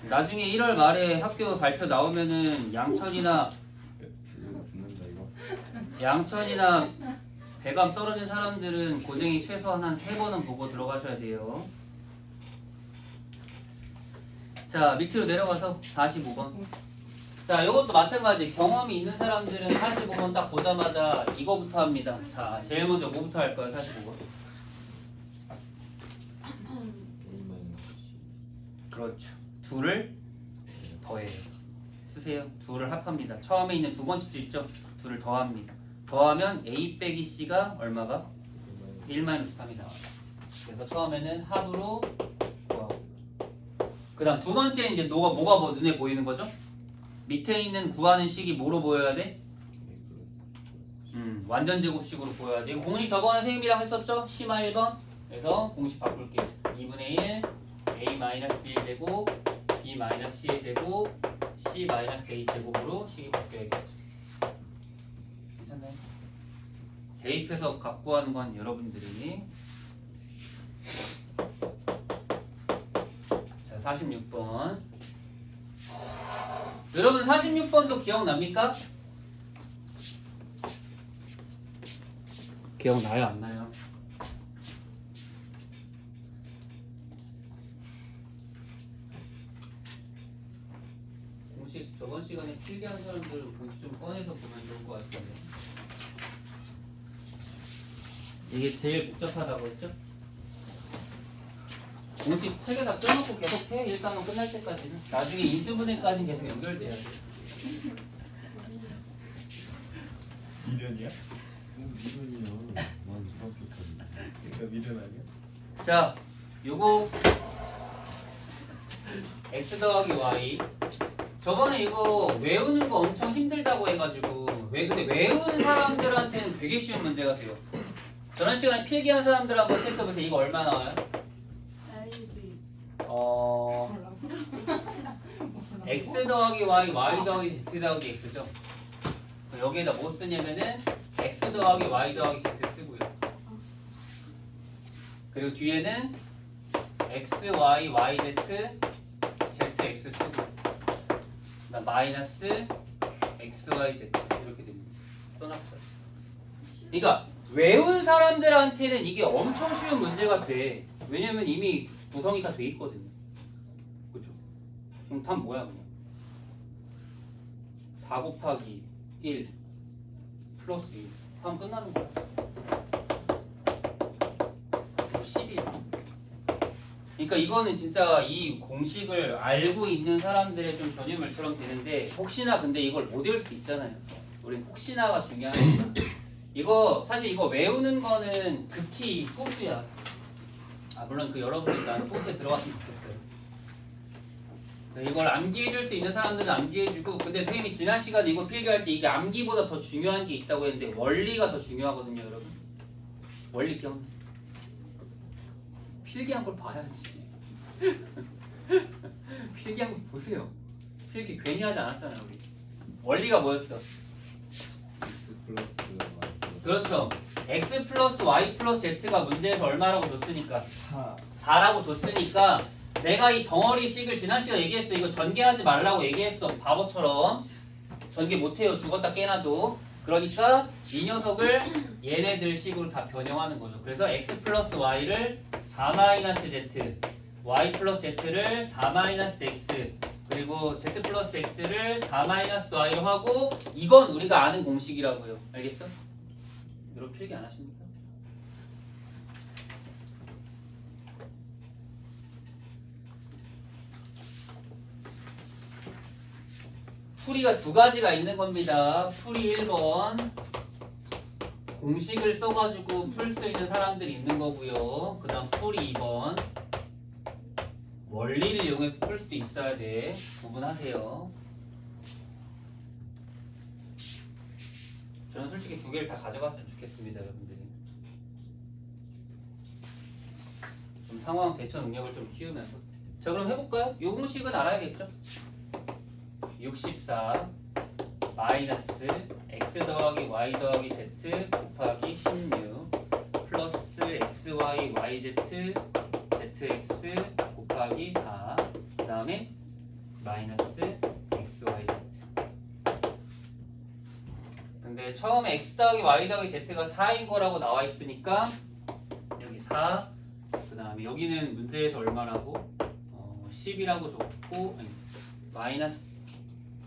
나중에 1월 말에 학교 발표 나오면은 양천이나 배감 떨어진 사람들은 고쟁이 최소한 한 3번은 보고 들어가셔야 돼요. 자, 밑으로 내려가서 45번. 자, 이것도 마찬가지. 경험이 있는 사람들은 45번 딱 보자마자 이거부터 합니다. 자, 제일 먼저 뭐부터 할까요? 45번. 그렇죠. 2를 더해요. 쓰세요. 2를 합합니다. 처음에 있는 두 번째 줄 있죠? 2를 더합니다. 더하면 A 빼기 C가 얼마가? 1-3이 나와요. 그래서 처음에는 합으로 구하고 그 다음 두 번째 이제 뭐가 눈에 보이는 거죠? 밑에 있는 구하는 식이 뭐로 보여야 돼? 완전 제곱식으로 보여야 돼. 공식 저번에 선생님이랑 했었죠? 심화 1번. 그래서 공식 바꿀게요. 2분의 1 A-B 제곱 B-C의 제곱 C-A 제곱으로 식이 바뀌어야겠죠. 괜찮나요? 대입해서 값 구하는 건 여러분들이. 자, 46번. 여러분 46번도 기억납니까? 기억나요? 안 나요? 공식 저번 시간에 필기한 사람들은 공식 좀 꺼내서 보면 좋을 것 같은데. 이게 제일 복잡하다고 했죠? 공식 책에다 껴놓고 계속 해. 일단은 끝날 때까지는. 나중에 인수분해까지는 계속 연결돼야 돼. 미련이야? 미련이요. 난 중학교까지. 그러니까 미련 아니야? 자, 요거 x 더하기 y. 저번에 이거 외우는 거 엄청 힘들다고 해가지고 근데 외운 사람들한테는 되게 쉬운 문제가 돼요. 저런 시간에 필기한 사람들 한번 체크해보세요. 이거 얼마 나와요? x 더하기 y, y 더하기 z 더하기 x죠. 여기에다 뭐 쓰냐면은 x 더하기 y 더하기 z 쓰고요. 그리고 뒤에는 x, y, y, z, z, x 쓰고 그다음 마이너스 x, y, z 이렇게 됩니다. 써놨어요. 그러니까 외운 사람들한테는 이게 엄청 쉬운 문제가 돼. 왜냐면 이미 구성이 다 돼 있거든요. 그렇죠? 그럼 답 뭐야 그냥? 4 곱하기 1 플러스 1 하면 끝나는 거야. 11. 그러니까 이거는 진짜 이 공식을 알고 있는 사람들의 좀 전유물처럼 되는데 혹시나 근데 이걸 못 외울 수도 있잖아요. 우린 혹시나가 중요하니까. 이거 사실 이거 외우는 거는 극히 소수야. 물론 그 여러분이 나는 소스에 들어갔으면 좋겠어요. 이걸 암기해줄 수 있는 사람들은 암기해주고 근데 선생님이 지난 시간에 이거 필기할 때 이게 암기보다 더 중요한 게 있다고 했는데 원리가 더 중요하거든요 여러분. 원리 기억나? 필기한 걸 봐야지. 필기한 거 보세요. 필기 괜히 하지 않았잖아요 우리. 원리가 뭐였어? X 플러스 Y 그렇죠. x 플러스 y 플러스 z가 문제에서 얼마라고 줬으니까 4 4라고 줬으니까 내가 이 덩어리식을 지난 시간에 얘기했어. 이거 전개하지 말라고 얘기했어. 바보처럼. 전개 못해요. 죽었다 깨나도. 그러니까 이 녀석을 얘네들 식으로 다 변형하는 거죠. 그래서 x 플러스 y를 4-z, y 플러스 z를 4-x, 그리고 z 플러스 x를 4-y로 하고, 이건 우리가 아는 공식이라고요. 알겠어? 이렇게 필기 안 하십니까? 풀이가 두 가지가 있는 겁니다. 풀이 1번 공식을 써가지고 풀 수 있는 사람들이 있는 거고요. 그 다음 풀이 2번 원리를 이용해서 풀 수도 있어야 돼. 구분하세요. 저는 솔직히 두 개를 다 가져갔으면 좋겠습니다, 여러분들이. 좀 상황 대처 능력을 좀 키우면서. 자, 그럼 해볼까요? 요 공식은 알아야겠죠? 64 마이너스 x 더하기 y 더하기 z 곱하기 16 플러스 xy yz zx 곱하기 4 그 다음에 마이너스 xyz. 근데 처음에 x 더하기 y 더하기 z가 4인 거라고 나와 있으니까 여기 4 그 다음에 여기는 문제에서 얼마라고? 10이라고 줬고 아니, 마이너스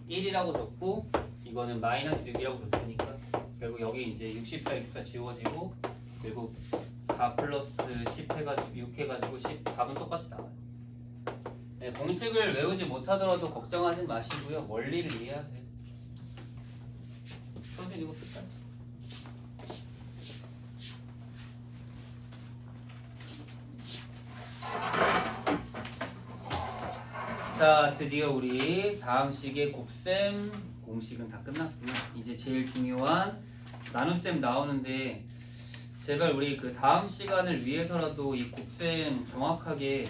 1이라고 줬고 이거는 마이너스 6이라고 줬으니까 결국 여기 이제 64 지워지고 그리고 4 플러스 10 해가지고 6 해가지고 10 답은 똑같이 나와요. 네, 공식을 외우지 못하더라도 걱정하지 마시고요. 원리를 이해해야 돼요. 선생님 이거 쓸까요? 자, 드디어 우리 다음 시기의 곱셈 공식은 다 끝났고요. 이제 제일 중요한 나눗셈 나오는데 제발 우리 그 다음 시간을 위해서라도 이 곱셈 정확하게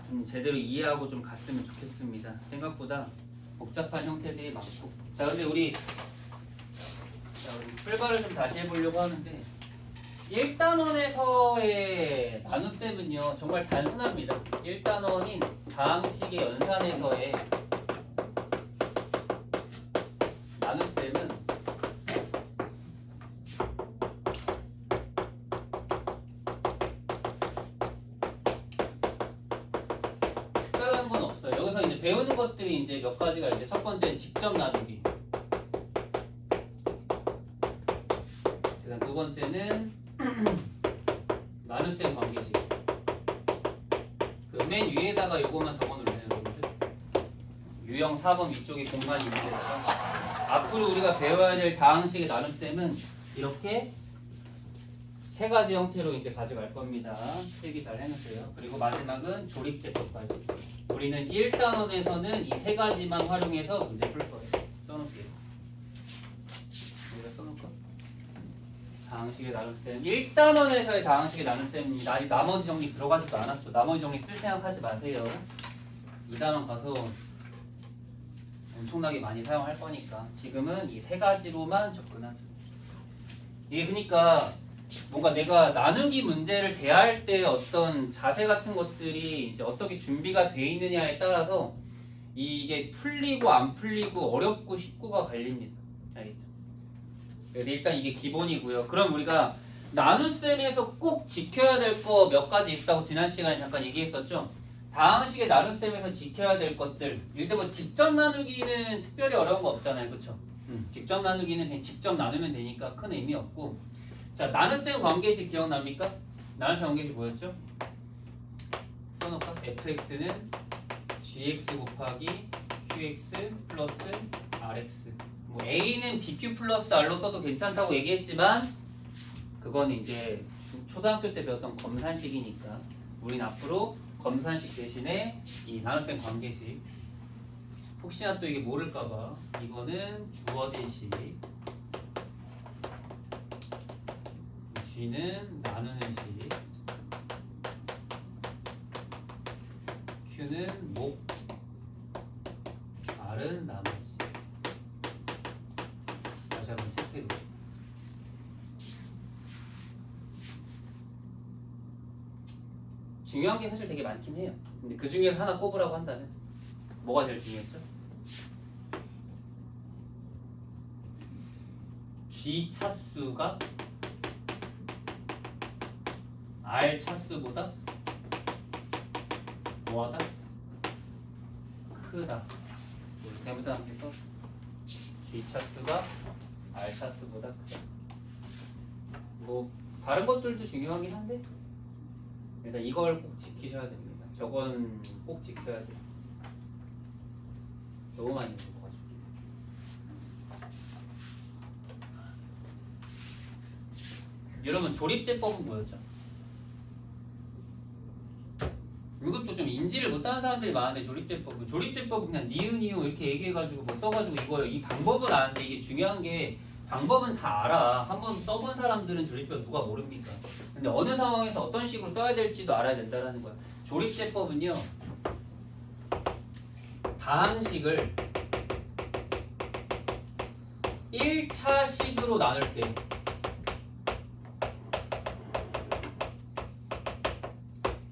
좀 제대로 이해하고 좀 갔으면 좋겠습니다. 생각보다 복잡한 형태들이 많고. 자, 근데 우리 출발을 좀 다시 해보려고 하는데 1단원에서의 나눗셈은요 정말 단순합니다. 1단원인 다항식의 연산에서의 나눗셈은 특별한 건 없어요. 여기서 이제 배우는 것들이 이제 몇 가지가 있는데 첫 번째는 직접 나누기. 그다음 두 번째는 나눗셈 관계식. 그 맨 위에다가 요거만 적어놓을래요, 여러분들. 유형 4번 위쪽에 공간이 있는 데다가 앞으로 우리가 배워야 될 다항식의 나눗셈은 이렇게 세 가지 형태로 이제 가져갈 겁니다. 필기 잘 해놓으세요. 그리고 마지막은 조립제법까지. 우리는 1단원에서는 이 세 가지만 활용해서 문제 풀 거예요. 써놓을게요. 여기다 써놓을까? 다항식의 나눗셈 1단원에서의 다항식의 나눗셈입니다. 아직 나머지 정리 들어가지도 않았어. 나머지 정리 쓸 생각하지 마세요. 2단원 가서 엄청나게 많이 사용할 거니까 지금은 이 세 가지로만 접근하세요. 이게 그러니까 뭔가 내가 나누기 문제를 대할 때 어떤 자세 같은 것들이 이제 어떻게 준비가 돼 있느냐에 따라서 이게 풀리고 안 풀리고 어렵고 쉽고가 갈립니다. 알겠죠? 일단 이게 기본이고요. 그럼 우리가 나눗셈에서 꼭 지켜야 될 거 몇 가지 있다고 지난 시간에 잠깐 얘기했었죠. 다항식의 나눗셈에서 지켜야 될 것들. 예를 들어 뭐 직접 나누기는 특별히 어려운 거 없잖아요. 그렇죠? 직접 나누기는 그냥 직접 나누면 되니까 큰 의미 없고. 자, 나눗셈 관계식 기억납니까? 나눗셈 관계식 뭐였죠? 써놓을까? fx는 gx 곱하기 qx 플러스 rx. 뭐 a는 bq 플러스 r로 써도 괜찮다고 얘기했지만 그건 이제 초등학교 때 배웠던 검산식이니까 우린 앞으로 검산식 대신에 이 나눗셈 관계식 혹시나 또 이게 모를까봐 이거는 주어진 식 g는 나누는 식 q는 목 R은 나머지 중요한 게 사실 되게 많긴 해요. 근데 그 중에서 하나 꼽으라고 한다면 뭐가 제일 중요했죠? G 차수가 R 차수보다 뭐하다? 크다. 대문자 함께서 G 차수가 R 차수보다 크다. 뭐 다른 것들도 중요하긴 한데 일단 이걸 꼭 지키셔야 됩니다. 저건 꼭 지켜야 돼요. 너무 많이 먹어가지고. 여러분 조립제법은 뭐였죠? 이것도 좀 인지를 못하는 사람들이 많은데 조립제법은 그냥 니은 이렇게 얘기해가지고 뭐 써가지고 이거예요. 이 방법을 아는데 이게 중요한 게 방법은 다 알아. 한번 써본 사람들은 조립제법 누가 모릅니까? 근데 어느 상황에서 어떤 식으로 써야 될지도 알아야 된다는 거야. 조립제법은요. 다항식을 1차식으로 나눌 때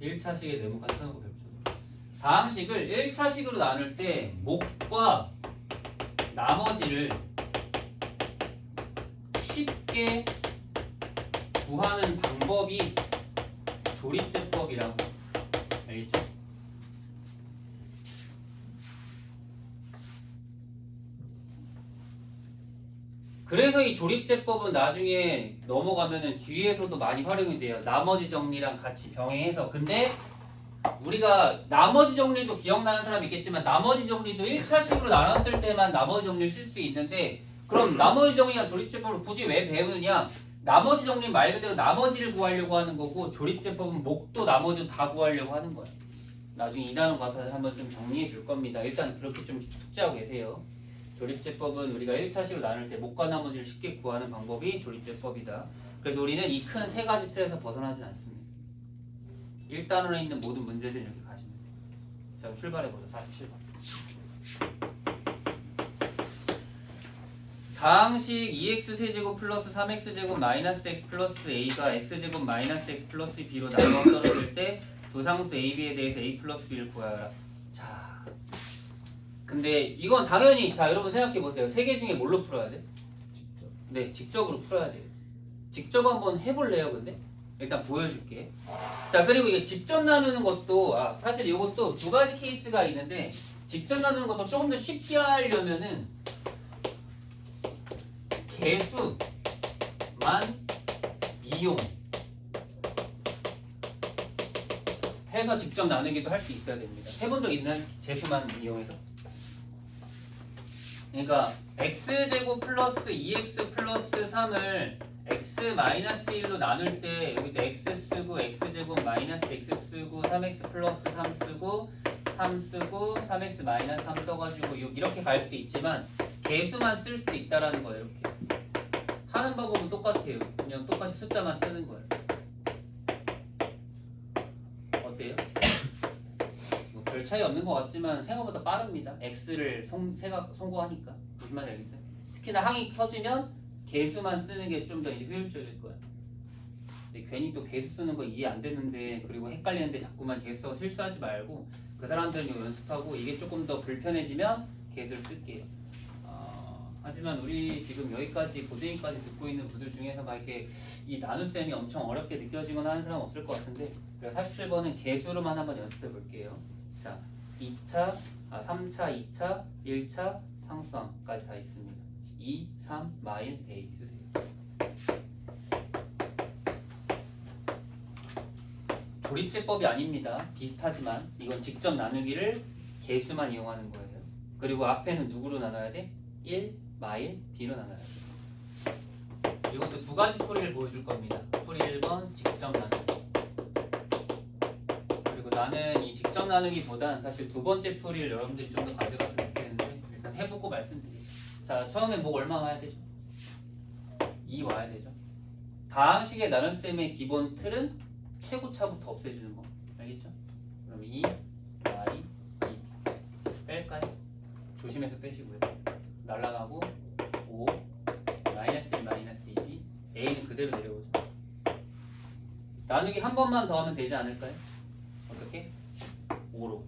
(1차식의) 네모칸 쳐놓고 뵙죠. 다항식을 1차식으로 나눌 때 목과 나머지를 쉽게 구하는 방법이 조립제법이라고 알겠죠? 그래서 이 조립제법은 나중에 넘어가면은 뒤에서도 많이 활용이 돼요. 나머지 정리랑 같이 병행해서. 근데 우리가 나머지 정리도 기억나는 사람이 있겠지만 나머지 정리도 1차식으로 나눴을 때만 나머지 정리를 쓸 수 있는데 그럼 나머지 정리랑 조립제법을 굳이 왜 배우느냐? 나머지 정리 말 그대로 나머지를 구하려고 하는 거고 조립제법은 목도 나머지도 다 구하려고 하는 거예요. 나중에 2단원 가서 한번 좀 정리해 줄 겁니다. 일단 그렇게 좀 숙지하고 계세요. 조립제법은 우리가 1차식으로 나눌 때 목과 나머지를 쉽게 구하는 방법이 조립제법이다. 그래서 우리는 이 큰 세 가지 틀에서 벗어나진 않습니다. 1단원에 있는 모든 문제들 이렇게 가시면 돼요. 자, 출발해보자. 47번. 다항식 2x세제곱 플러스 3x제곱 마이너스 x 플러스 a가 x제곱 마이너스 x 플러스 b로 나눠 떨어질 때 도상수 ab에 대해서 a 플러스 b를 구하여라. 자, 근데 이건 당연히 자 여러분 생각해보세요. 세 개 중에 뭘로 풀어야 돼? 직접. 네, 직접으로 풀어야 돼요. 직접 한번 해볼래요? 근데 일단 보여줄게. 자, 그리고 이게 직접 나누는 것도 사실 이것도 두 가지 케이스가 있는데 직접 나누는 것도 조금 더 쉽게 하려면은 개수만 이용 해서 직접 나누기도 할 수 있어야 됩니다. 해본 적 있나요? 재수만 이용해서? 그러니까 x제곱 플러스 2x 플러스 3을 x-1로 나눌 때 여기다 x 쓰고 x제곱 마이너스 x 쓰고 3x 플러스 3 쓰고 3 쓰고 3x 마이너스 3 써가지고 이렇게 갈 수도 있지만 개수만 쓸 수도 있다라는 거예요. 이렇게 하는 방법은 똑같아요. 그냥 똑같이 숫자만 쓰는 거예요. 어때요? 뭐 별 차이 없는 것 같지만 생각보다 빠릅니다. x를 송고하니까 무슨 말인지 알겠어요? 특히나 항이 켜지면 개수만 쓰는 게 좀 더 효율적일 거예요. 근데 괜히 또 개수 쓰는 거 이해 안 되는데 그리고 헷갈리는데 자꾸만 개수 써서 실수하지 말고 그 사람들은 이거 연습하고 이게 조금 더 불편해지면 개수를 쓸게요. 하지만 우리 지금 여기까지 고등이까지 듣고 있는 분들 중에서 막 이렇게 이 나눗셈이 엄청 어렵게 느껴지거나 하는 사람 없을 것 같은데 그래서 47번은 개수로만 한번 연습해 볼게요. 자, 3차, 2차, 1차 상수함까지 다 있습니다. 2, 3, 마일, a 쓰세요. 조립제법이 아닙니다. 비슷하지만 이건 직접 나누기를 개수만 이용하는 거예요. 그리고 앞에는 누구로 나눠야 돼? 1, 마일, b로 나눠야 돼. 이것도 두 가지 풀이를 보여줄 겁니다. 풀이 1번 직접 나누기. 그리고 나는 이 직접 나누기보단 사실 두 번째 풀이를 여러분들이 좀 더 가져갔으면 좋겠는데 일단 해보고 말씀드릴게요. 자, 처음에 목 얼마 와야 되죠? 2 와야 되죠. 다항식의 나눗셈의 기본 틀은 최고차부터 없애주는 거. 알겠죠? 그럼 2, y, 2 뺄까요? 조심해서 빼시고요. 날라가고 5, 마이너스 1, 마이너스 2, a는 그대로 내려오죠. 나누기 한 번만 더 하면 되지 않을까요? 5로.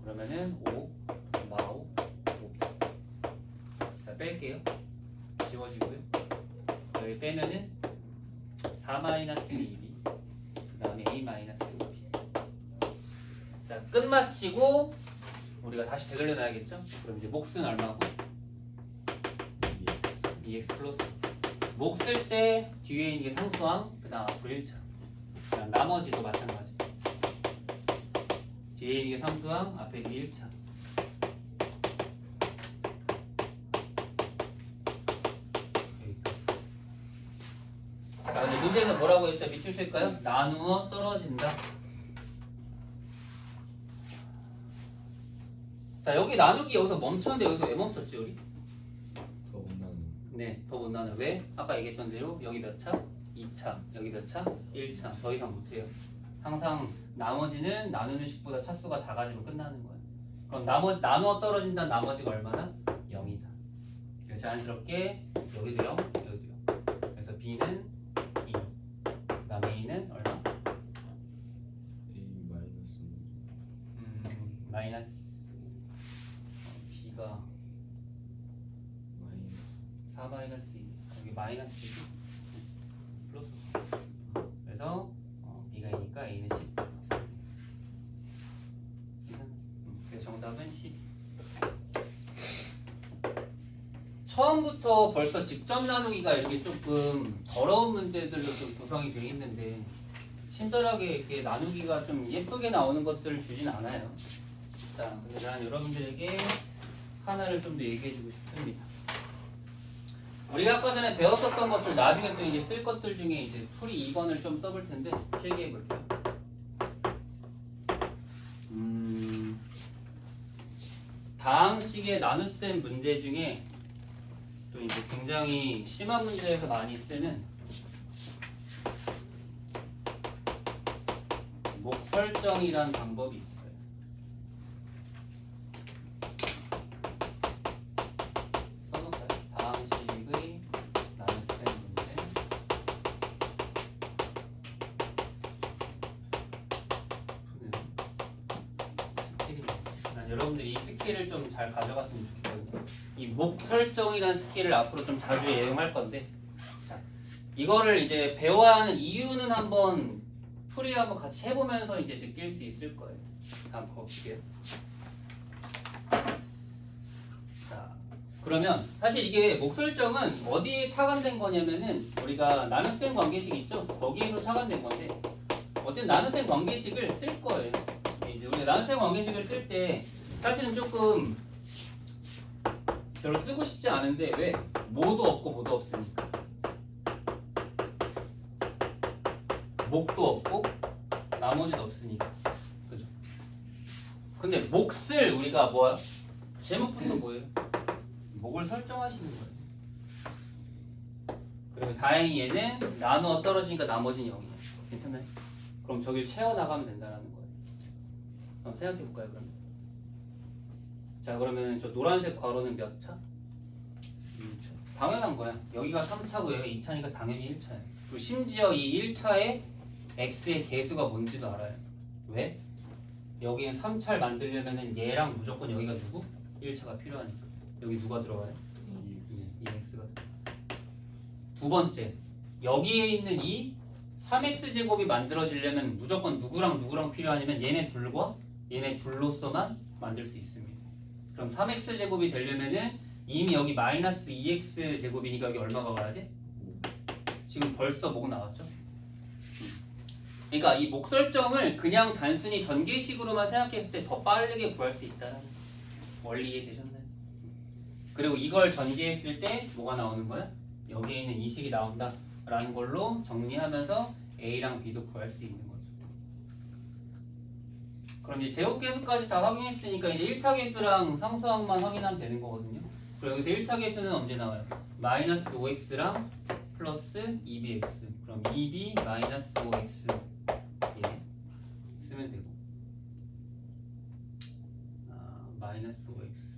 그러면은 5 마오 5. 자, 뺄게요. 지워지고요. 여기 빼면은 4-2b 그 다음에 a-5b. 자, 끝마치고 우리가 다시 되돌려 놔야겠죠? 그럼 이제 몫은 얼마고? 2x 플러스. 몫 쓸 때 뒤에 있는 게 상수항, 그 다음 앞으로 1차. 그냥 나머지도 마찬가지. 뒤에 있는 게 상수항, 앞에 있는 게 1차. 자, 근데 문제에서 뭐라고 했죠? 밑줄 칠까요? 나누어 떨어진다. 자, 여기 나누기 여기서 멈췄는데 여기서 왜 멈췄지 우리? 더 못나는. 네, 더 못 나눠. 왜? 아까 얘기했던 대로 여기 몇 차? 2차. 여기 몇 차? 1차. 더 이상 못해요. 항상 나머지는 나누는 식보다 차수가 작아지면 끝나는 거예요. 그럼 나누어 떨어진다는 나머지가 얼마나? 0이다. 그래서 자연스럽게 여기도 0, 여기도 0. 그래서 B는 2. 그 다음에 A는 얼마? A 마이너스. 마이너스 B가 마이너스. 4 마이너스 2. 여기 마이너스 2. 플러스. 그래서 B가 2니까 A는 10. 그래서 정답은 10. 처음부터 벌써 직접 나누기가 이렇게 조금 더러운 문제들로 좀 구성이 되어 있는데 친절하게 이렇게 나누기가 좀 예쁘게 나오는 것들을 주진 않아요. 자, 근데 난 여러분들에게 하나를 좀 더 얘기해주고 싶습니다. 우리가 아까 전에 배웠었던 것들 나중에 또 이제 쓸 것들 중에 이제 풀이 2번을 좀 써볼 텐데 필기해 볼게요. 다항식의 나눗셈 문제 중에 또 이제 굉장히 심한 문제에서 많이 쓰는 목 설정이란 방법이 있어요. 써볼까요? 다항식의 나눗셈 문제. 스킬입니다. 난 여러분들이 이 스킬을 좀 잘 가져갔으면 좋겠거든요. 이 목 설정이라는 스킬을 앞으로 좀 자주 애용할 건데, 자, 이거를 이제 배워야 하는 이유는 한번 풀이를 한번 같이 해보면서 이제 느낄 수 있을 거예요. 한번 볼게요. 자, 그러면 사실 이게 목 설정은 어디에 차관된 거냐면은 우리가 나눗셈 관계식 있죠? 거기에서 차관된 건데, 어쨌든 나눗셈 관계식을 쓸 거예요. 이제 우리가 나눗셈 관계식을 쓸 때 사실은 조금 별로 쓰고 싶지 않은데 왜? 모도 없고 모도 없으니까. 목도 없고 나머지도 없으니까. 그죠? 근데 몫을 우리가 뭐야? 제목부터 뭐예요? 목을 설정하시는 거예요. 그러면 다행히 얘는 나누어 떨어지니까 나머지는 0이에요. 괜찮나요? 그럼 저길 채워나가면 된다는 거예요. 한번 생각해볼까요 그럼? 자, 그러면 저 노란색 괄호는 몇 차? 1차. 당연한 거야. 여기가 3차고 여기가 2차니까 당연히 1차야. 그리고 심지어 이 1차에 x의 개수가 뭔지도 알아요. 왜? 여기는 3차를 만들려면 얘랑 무조건 여기가 누구? 1차가 필요하니까. 여기 누가 들어가요? 2x가 들어가요. 두 번째, 여기에 있는 이 3x제곱이 만들어지려면 무조건 누구랑 누구랑 필요하냐면 얘네 둘과 얘네 둘로서만 만들 수 있습니다. 그럼 3x제곱이 되려면은 이미 여기 마이너스 2x제곱이니까 여기 얼마가 가야지? 지금 벌써 목 나왔죠? 그러니까 이 목 설정을 그냥 단순히 전개식으로만 생각했을 때 더 빠르게 구할 수 있다는 원리 이해되셨나요? 그리고 이걸 전개했을 때 뭐가 나오는 거야? 여기에 있는 이 식이 나온다 라는 걸로 정리하면서 A랑 B도 구할 수 있는 거죠. 그럼 이제 제곱계수까지 다 확인했으니까 이제 1차 계수랑 상수항만 확인하면 되는 거거든요. 그럼 여기서 1차 계수는 언제 나와요? 마이너스 5x랑 플러스 2bx. 그럼 2b 마이너스 5x 예. 쓰면 되고 마이너스 5x